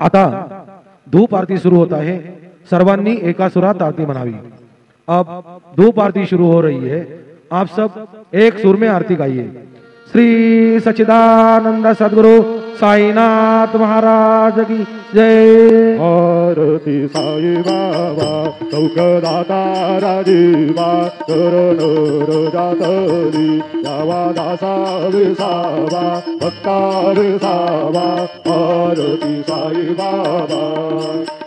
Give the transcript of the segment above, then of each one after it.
आता धूप आरती शुरू होता है, सर्वांनी एका सुरात आरती मनावी। अब धूप आरती शुरू हो रही है, आप सब एक सुर में आरती गाइए। श्री सच्चिदानंद सद्गुरु साईनाथ महाराज की जय। आरती साई बाबा सौखदाता राजीवा चरण जातली यावा दासा विसावा भक्ता विसावा। आरती साई बाबा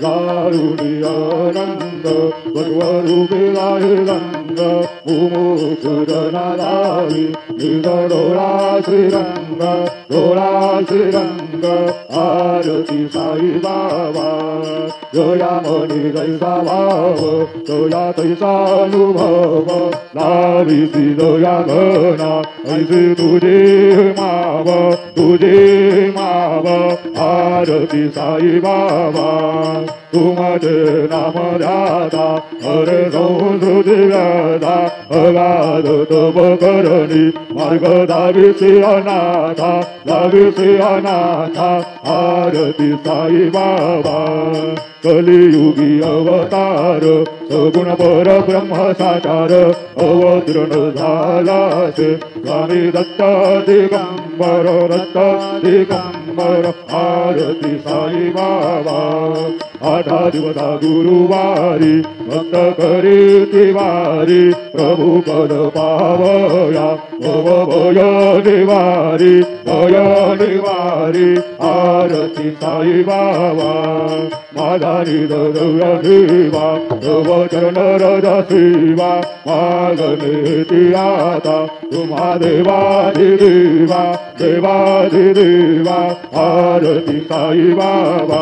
गारुडी आनंद भगवरूपी रंग मुमुक्षुरनादावी निडोळा श्रीरंग डोळा श्रीरंग। आरती साई बाबा जया मनी जैसा भाव जया तैसा अनुभव लाविसी दया घना ऐसे तुझे माव तुझे माव। आरती साई बाबा तुमचे नाम ध्याता हरे संस्कृती व्याधा अगाध तप करणी मार्ग दाविसी अनाथा दाविसी अनाथा। आरती साई बाबा कलियुगी अवतार सगुण पर ब्रह्म साकार अवतरण झालासे स्वामी दत्त दिगंबर दत्त दिगंबर। आरती साई बाबा आठा दिवसा गुरुवारी भक्त करी तिवारी प्रभु पद पावया भव भय निवारी भय निवारी। आरती साई बाबा माधारी दौरवा तव चरण रजा शिवा मागने आता तुम्हा देवाधिदेवा देवाधिदेवा। आरती साई बाबा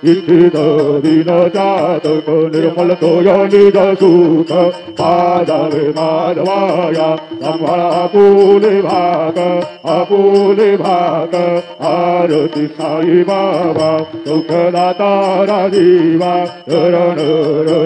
इच्छित दिन जातक निर्मल तोय निज सुख पादावे माधवाया सांभाळा आपुले भाग आपुले भाग। आरती साई बाबा सुखदाता राजीवा चरण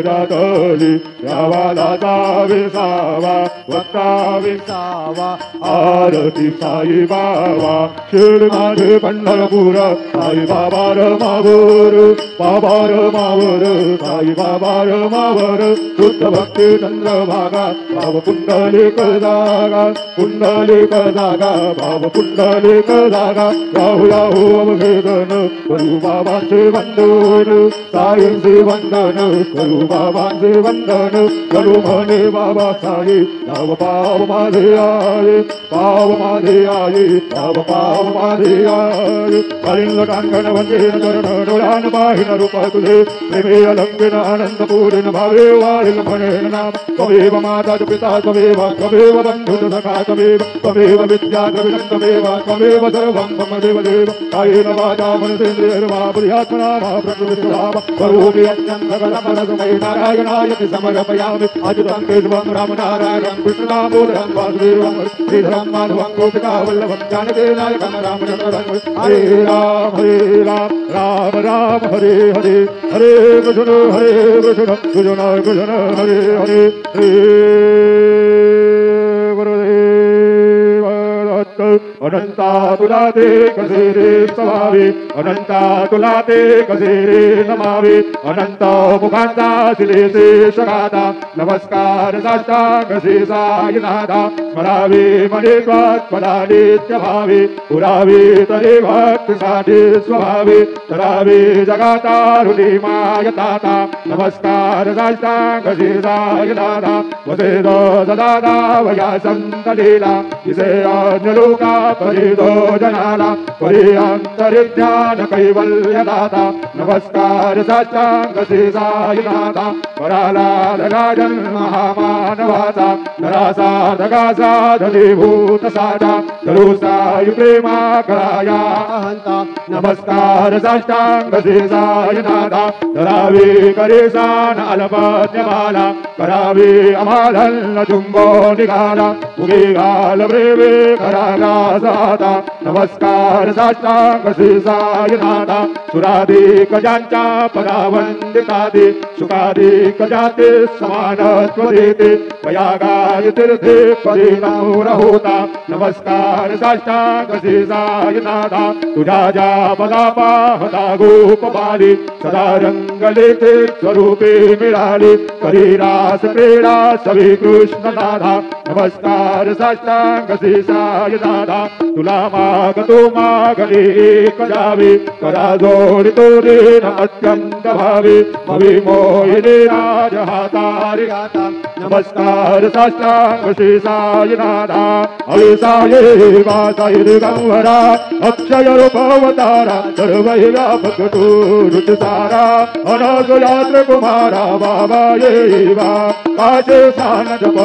जातली यावा दाता विसावा वक्ता विसावा। आरती साई बाबा शिर माझे पंढरपूर साई बाबा रमावर बाबा रमावर साई बाबा रमावर शुद्ध भक्ती चंद्रभागा भाव पुंडलिक जागा पुंडलिक जागा भाव पुंडलिक जागा। राहू राहू अवघेदन करू बाबांचे वंदन साईंचे वंदन करू बाबांचे वंदन करू म्हणे बाबा साई नाव पाव माझे आये पाव माझे आये नाव पाव माझे आये। कलिंग कांगण वंदेन चरण डोळ्यान पाहिन रूप तुझे प्रेमे अलंकिन आनंद पूर्ण भावे वाढील म्हणेन नाम त्वमेव माता पिता त्वमेव त्वमेव बंधु सखा त्वमेव त्वमेव विद्या द्रविणं त्वमेव त्वमेव सर्वं मम देव देव। कायेन वाचा मनसेन्द्रियर्वा बुद्ध्यात्मना वा प्रकृतिस्वभाव करोमि यज्ञं सकलफलसमये नारायणाय समर्पयामि। अच्युतं केशवं रामनारायणं कृष्णदामोदरं वासुदेवं श्रीधरं माधवं गोपिकावल्लभं जानकीनायकं रामचन्द्रं। हरे राम राम राम हरे हरे हरे कृष्ण कृष्ण कृष्ण हरे हरे। गुरुदेव दत्त अनंता तुला ते कसे रे समावे अनंता तुला ते कसे रे नमावे अनंत मुखांचा शिलेसे शगाता नमस्कार साष्टांग श्री साईनाथा। स्मरावे मने त्वत्पदा नित्य भावे पुरावे तरे भक्तीसाठी स्वभावे तरावे जगातारुणी मायताता। नमस्कार साष्टांग श्री साईनाथा वसेद सदा वया संतलीला इसे अन्यलोका परिदो जनाला परि अंतरिज्ञान कैवल्यदाता। नमस्कार साष्टांग श्री साईनाथा पराला राजन महामानवाचा नरासा दगासा धनीभूत साधा धरू साई प्रेमा कराया हंता। नमस्कार साष्टांग श्री साईनाथा धरावे करेसान अलपज्ञमाला करावे अमाधन चुंबो निघाला उगे घाल प्रेमे करागा साधा। नमस्कार साष्टांग श्री साईनाथा सुराधिक ज्यांच्या परावंदितादि सुखाधिक जाते समानत्व देते वयागाय तीर्थे परिणौर होता। नमस्कार नमस्कार साष्टांग शीर्षाय नाथा तुझा ज्या पदापाहता गोपबाली सदा रंगलेखे स्वरूपे मिळाली करी रास क्रीडा सवी कृष्ण नाथा नमस्कार साष्टांग शीर्षाय नाथा तुला मागतो मागणे एक जावे करा जोडितो रे अत्यंत भावे भवी मोहिनी राज हातारी गाता नमस्कार साष्टांग शीर्षाय नाथा अविसाये वासाय दिगंबरा अक्षय रूपवतारा सर्वै व्यापक तू ऋतु सारा अनसुयात्र कुमारा बाबा ये वा काशे सान जप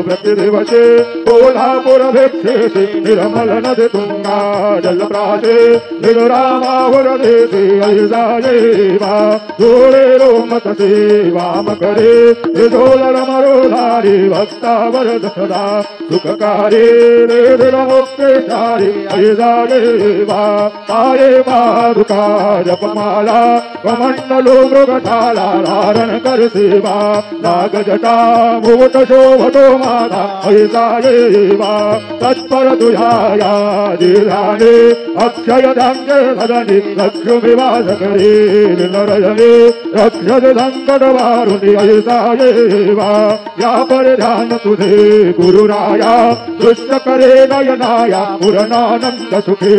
प्रतिदिवसे कोल्हापुर भिक्षेषे निर्मल नद तुंगा जलप्राशे निरामाहुर देशे ऐसा ये वा धूळे रोमतसे वाम करे विधोलर मरोधारी भक्ता वरद सदा सुखकारी मुक्तेशारी ऐसा ये वा ताये मारुका जपमाला कमंडलो मृगशाला धारण कर सेवा नाग जटा भूत शोभतो माता ऐसा ये वा तत्पर तुझाया जिधाने अक्षय धान्य सदनी लक्ष्मी वास करे नरजने रक्षद संकट वारुणी ऐसा ये वा या पर ध्यान तुझे गुरुराया दृष्ट करे नयनाया पूर्णानंद सुखे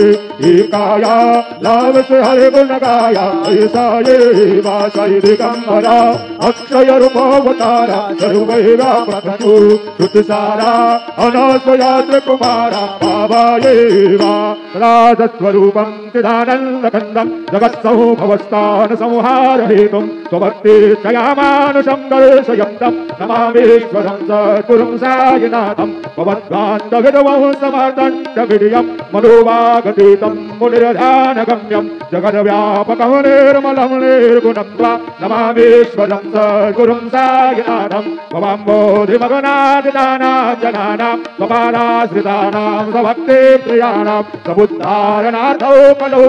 एकाया लाभ से हरे गुण गाया ऐसा ये वा साई दिगंबरा अक्षय रूपवतारा सर्वै व्यापक तू श्रुत सारा अनसुयात्र कुमारा बाबा ये वा राजस्वरूपं चिदानंद खंडं जगत्संभवस्थान संहार हेतुं स्वभक्ति क्षयामानुषं दर्शयन्तं नमामीश्वरं सद्गुरुं सायिनाथं भवद्वान्तविदवं समर्थं च विजयं मनोवागतीतं मुनिर्ध्यानगम्यं जगद्व्यापकं निर्मलं निर्गुणं त्वा नमामीश्वरं सद्गुरुं सायिनाथं भवाम्बोधिमगनादितानां जनानां स्वपादाश्रितानां स्वभक्तिप्रियाणां समुद्धारणार्थौ कलौ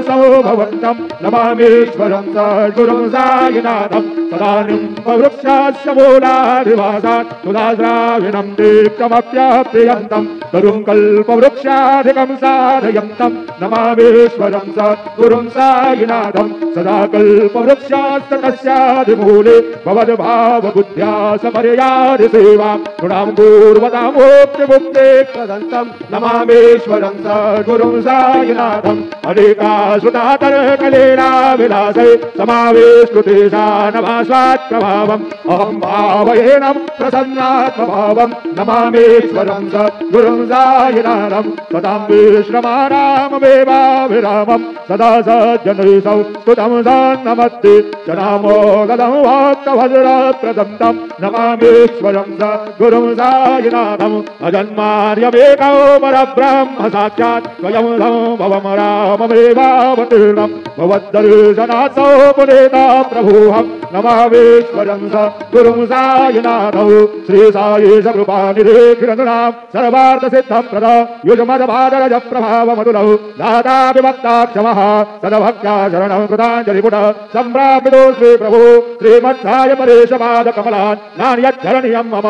भवन्तं नमामीश्वरं सद्गुरुं सायिनाथं सदा निम्बवृक्षस्य मूलाधिवासात् सुधाद्राविणं दीप्तमप्याप्रियन्तं तरुं कल्पवृक्षाधिकं साधयन्तं नमामीश्वरं सद्गुरुं सायिनाथं सदा कल्पवृक्षास्य तस्याधिमूले भवद्भावबुद्ध्या समर्यादि सेवां गुणां पूर्वतां मुक्तिमुक्ते प्रदन्तं नमामीश्वरं सद्गुरुं सायिनाथं अनेकासुतातर्कलीला विलासे समावेशकृतेशानभास्वात्प्रभावम् अहं भावयेनं प्रसन्नात्मभावं नमामीश्वरं सद्गुरुं सायिनाथं सदां विश्रमाणाममेवाभिरामं सदा सज्जनैषौ स्तुतं सन्नमत्ति जनामोगदं भक्तभद्रप्रदन्तं नमामीश्वरं सद्गुरुं सायिनाथम् अजन्मार्यमेकौ परब्रह्म साक्षात् स्वयं संभवं राममेवावतीर्णं भवद्दर्शनात् पुनेता प्रभुहं नमामीश्वरं सद्गुरुं सायिनाथौ श्री सायेश कृपानिधिर्नृणां सर्वार्थसिद्धप्रद युजमदभादरज प्रभावमतुलौ दाता विभक्ताक्षमः सदभक्त्या शरणं कृताञ्जलिपुट सम्प्राप्तोऽस्मि प्रभु श्रीमत्साय परेशपादकमलान् नान्यच्छरणीयं मम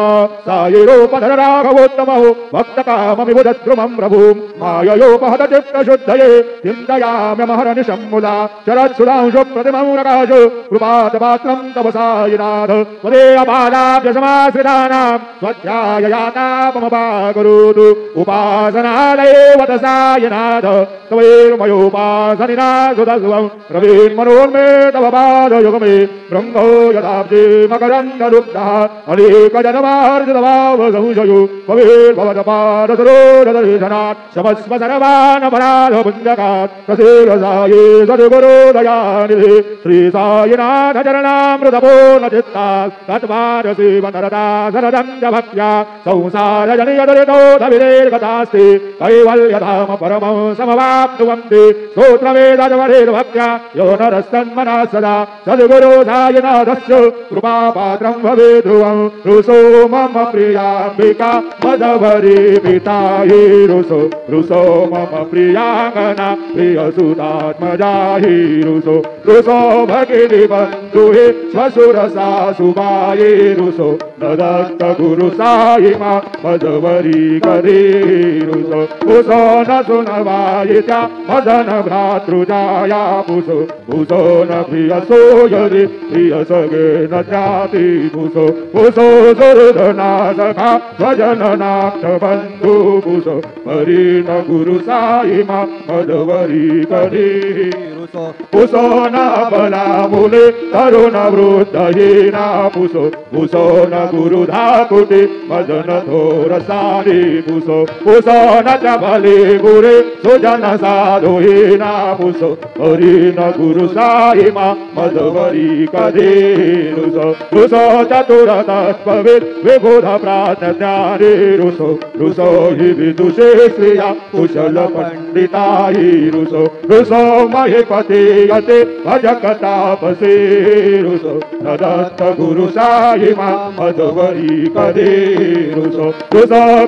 सायिरोपधर राघवोत्तमौ भक्तकाममिबुधद्रुमं प्रभुं माययोपहत चित्तशुद्धये चिन्तयाम्यमहरनिशं मुदा शरत्सुधांशु प्रतिमं प्रकाशो कृपादपात्रं तव सायिनाथ त्वदेयपादाभ्य समाश्रितानां स्वध्याययातापमपाकरोतु उपासनालयेव सायिनाथ त्वयैर्मयोपासनिना सुतस्वं प्रवीन्मनोन्मे तव पादयुगमे ब्रह्मो यदाब्जे मकरन्दरुद्धः अनेकजन्मार्जितभावसंशयो भवेद्भवतपादसरोजदर्शनात् शमस्व सर्वानपराधपुञ्जकात् प्रसीदसाये सद्गुरोदयानिधि श्रीसायिनाथ चरणामृतपूर्णचित्तात् तत्पादसेवनरता शरदं च भक्त्या संसारजनियदुरितोऽधविदेर्गतास्ति कैवल्यधाम परमं समवा प्राप्नुवन्ति स्तोत्रवेदवरेर्भक्त्या यो नरस्तन्मना सदा सद्गुरो सायिनाथस्य कृपापात्रं भवेत् ध्रुवं रुसो मम प्रियाम्बिका मदवरी पिताहि रुसो मम प्रियाङ्गना प्रियसुतात्मजाहि रुसो भगिनीबन्धुहि श्वशुरसा सुबाये रुसो न दत्त गुरु साई मा मदवरी करे रुसो न सुनवायिता मदन भ्रातृजाया पुसो न प्रियसो यदि प्रिय सगे न जाति पुसो सुरधना सखा स्वजननाथ बन्धु पुसो हरि न गुरु साई मा मदवरी करे पुसो न बला मुले तरुण वृद्धहीना पुसो न गुरु धाकुटे मदन थोर सारी पुसो न च बले गुरे सुजन साधुहीना पुसो हरि न गुरु साई मा मदवरी कदे रुसो चतुर तत्त्वविद् विबुध प्राज्ञानी रुसो हि विदुषे श्रिया कुशल पंडिता हि रुसो महीपति यते भजकतापसे रुसो न दत्त गुरु साई मा मदवरी कदे रुसो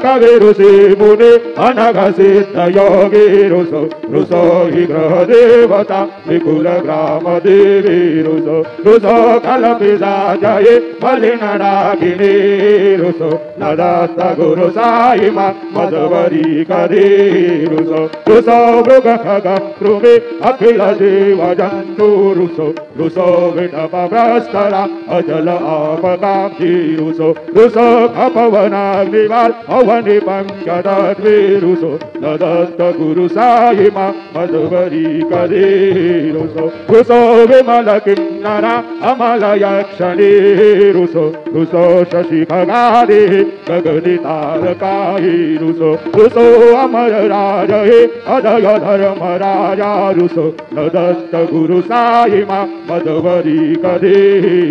कवि ऋषि मुनि अनघ सिद्ध योगी रुसो हि ग्रह देवता विकुल ग्राम देवी रुसो कलपि जये मलिन डाकिनी रुसो न दत्त गुरु साई मा मदवरी कदे रुसो मृग खग कृमि अखिल जीव जंतु रुसो विटप भ्रष्टरा अजल आपकाक्षी रुसो खपवनाग्निवार अवनि पंचदद्वि रुसो न दत्त गुरु साई मा मदवरी कदे रुसो विमल किन्नरा अमल यक्षणी रुसो शशि खगादे गगनि तारकाहि रुसो अमर राजहे अदय धर्म राजा रुसो न दत्त गुरु साई मा मदवरी कदे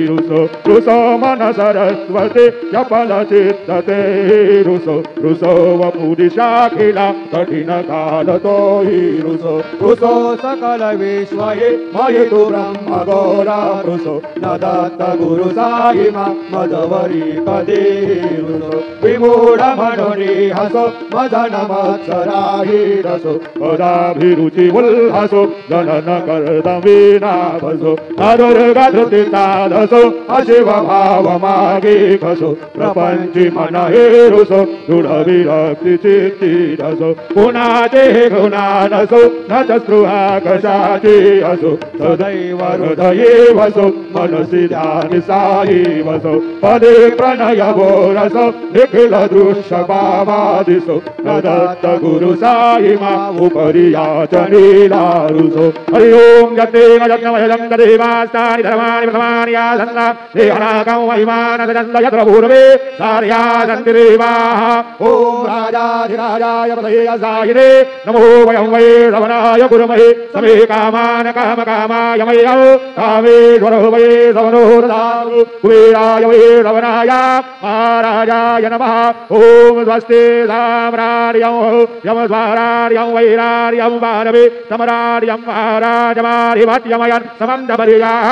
रुसो मन सरस्वती चपल चित्तते रुसो वपुरिशाखिला कठिन काल तो हि रुसो सकल विश्वये मयितु ब्रह्म गौरा रुसो न दत्त गुरु साई मा मदवरी कदे रुसो विमूढ मनोनि हसो मदन मत्सराहि रसो पदाभिरुचि उल्हसो जनन कर्दमीना भसो अदुर्गधृति तादसो अशिव भाव मागे खसो प्रपंचि मन हे रुसो दृढ विरक्ति चित्ति रसो पुनाचे गुणानसो न च स्पृहा कशाचे असो सदैव हृदये वसो मनसि ध्यानि साई वसो पदे प्रणय रसो निखिल दृश्य पावादिसो न दत्त गुरु साई मा उपरि याचनीला रुसो हरि ओम जते यज्ञमय देवास्तानि धर्माणि प्रथमानि यासन्ना देहनाकं महिमान सजन्द यत्र पूर्वे सार्या सन्ति देवाः ओम राजाधिराजाय पतये असायिने नमो वयं वै श्रवणाय गुरुमहे समे कामान कामकामाय मय्यौ कामेश्वरो वै सवनो ददातु कुबेराय वै श्रवणाय महाराजाय नमः ओम स्वस्ति साम्राज्यं यम स्वाराज्यं वैराज्यं वारवे समराज्यं महाराजमाधिपत्यमयन् समन्दपरियाः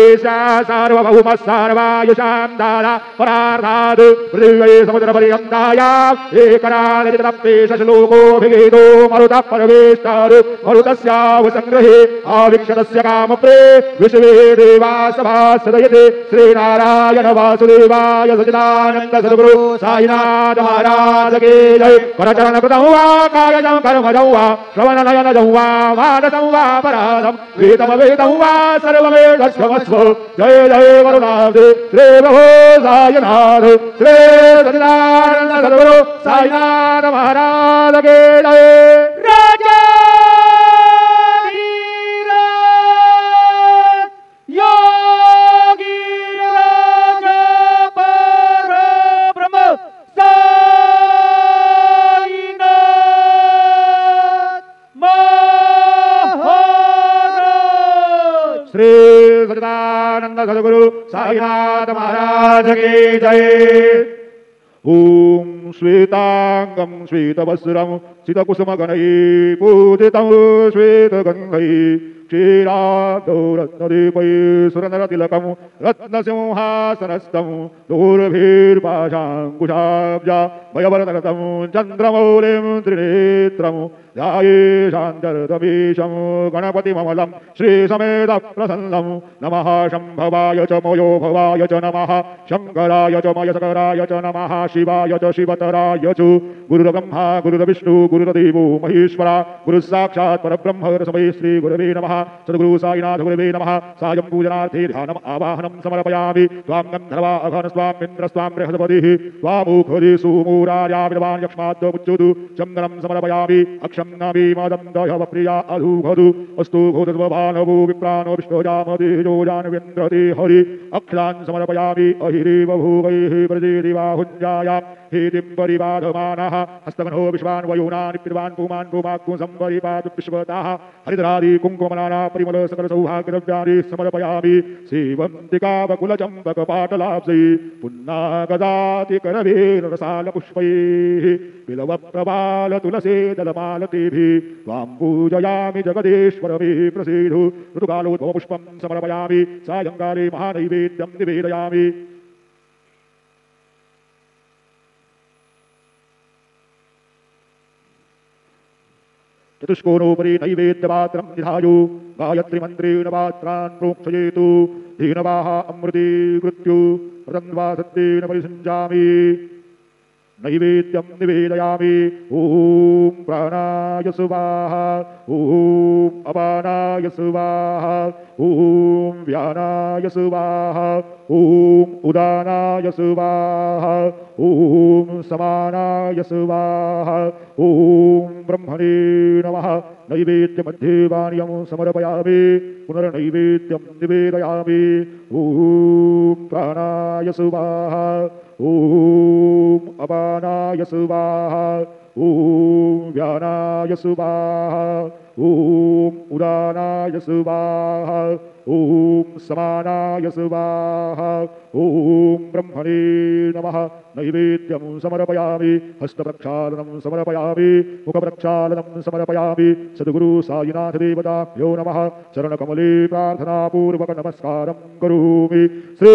ईशा सार्वभौम सर्वायुषां दादा परार्थात् पृथिव्यै समुद्रपर्यन्तायाम् एकराजतप्तेश श्लोकोऽभिगीतो मरुतः परमेष्टात् मरुतस्यावसङ्ग्रहे आवीक्षतस्य कामप्रे विश्वे देवा सभासदयते श्रीनारायण वासुदेवाय सच्चिदानन्द सद्गुरु साईनाथ महाराज के जय करचरण कृतं वा कायजं कर्मजं वा श्रवणनयनजं वा मानसं वा पराधं वेदं वा सर्वमेतत्क्षमस्व जय जय करुणाब्धे श्री प्रभो साईनाथ श्री सच्चिदानन्द सद्गुरु साईनाथ महाराज के जय राजा योगी राजा परब्रह्म साईनाथ महाराज श्री सच्चिदानंद सद्गुरु साईनाथ महाराज की जय। ओम श्वेतांगं श्वेतवस्त्रं सितकुसुमगणैः पूजितं श्वेतगन्धैः क्षीराब्धौ रत्नदीपैः सुरनरतिलकं रत्नसिंहासनस्थं दूर्भिर्पाशाङ्कुशाब्जा भयवरदगतं चन्द्रमौलिं त्रिनेत्रं ध्याये शान्तरतमीशं गणपतिममलं श्रीसमेतः प्रसन्नं नमः शम्भवाय च मयो भवाय च नमः शङ्कराय च मयस्कराय च नमः शिवाय च शिवतराय च गुरुर्ब्रह्मा गुरुर्विष्णु गुरुर्देवो महेश्वरा गुरुस्साक्षात् परब्रह्म तस्मै श्री गुरवे नमः सद्गुरु साईनाथ गुरवे नमः सायं पूजनार्थे ध्यानम् आवाहनं समर्पयामि त्वां गन्धर्वा अघनस्त्वामिन्द्रस्त्वां बृहस्पतिः त्वामुखदि सुमूराया विद्वान् यक्ष्माद्वमुच्युतु चन्दनं समर्पयामि अक्षं नामी मादं दयवप्रिया अधुघदु अस्तु भूतस्वभानवो विप्राणो विष्णोजामतेजो जानवेन्द्रते हरि अक्षरान् समर्पयामि अहिरेव भूवैः प्रजेदिवाहुञ्जायां हेतिं परिबाधमानः हस्तगणो विश्वान् वयोनानि पितृवान् पुमान् पुमाक्कुं संपरिपातु विश्वताः हरिद्रादि कुङ्कुमनाना परिमल सकल सौभाग्यद्रव्याणि समर्पयामि सेवन्तिकावकुलचम्पकपाटलाब्जै पुन्नागदाति करवेरसालपुष्पैः बिलवप्रबालतुलसेदलमालतीभिः त्वां पूजयामि जगदीश्वरमे प्रसीदु ऋतुकालोद्भवपुष्पं समर्पयामि सायङ्काले महानैवेद्यं निवेदयामि चतुष्कोणोपरि नैवेद्यपात्रं निधायो गायत्रीमन्त्रेण पात्रान् प्रोक्षयेतु दीनवाः अमृतीकृत्यो प्रतन्वा सत्येन परिसञ्जामि नैवेद्यं निवेदयामि ॐ प्राणाय स्वाहा ॐ अपानाय स्वाहा ॐ व्यानाय स्वाहा ॐ उदानाय स्वाहा ॐ समानाय स्वाहा ॐ ब्रह्मणे नमः नैवेद्यमध्ये वाण्यं समर्पयामि पुनर्नैवेद्यं निवेदयामि ॐ प्राणाय स्वाहा ॐ अपानाय स्वाहा ॐ व्यानाय स्वाहा ॐ उदानाय स्वाहा ॐ समानाय स्वाहा ॐ ब्रह्मणे नमः नैवेद्यं समर्पयामि हस्तप्रक्षालनं समर्पयामि मुखप्रक्षालनं समर्पयामि सद्गुरु साईनाथ देवताभ्यो नमः चरणकमले प्रार्थनापूर्वक नमस्कारं करोमि श्री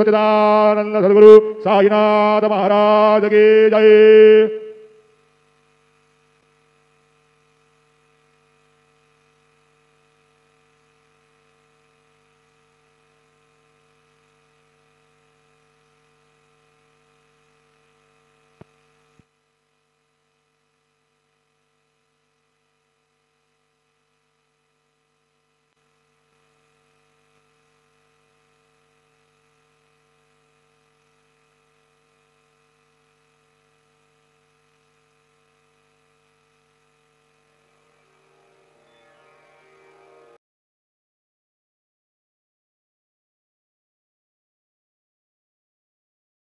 सच्चिदानंद सद्गुरु साईनाथ महाराज की जय।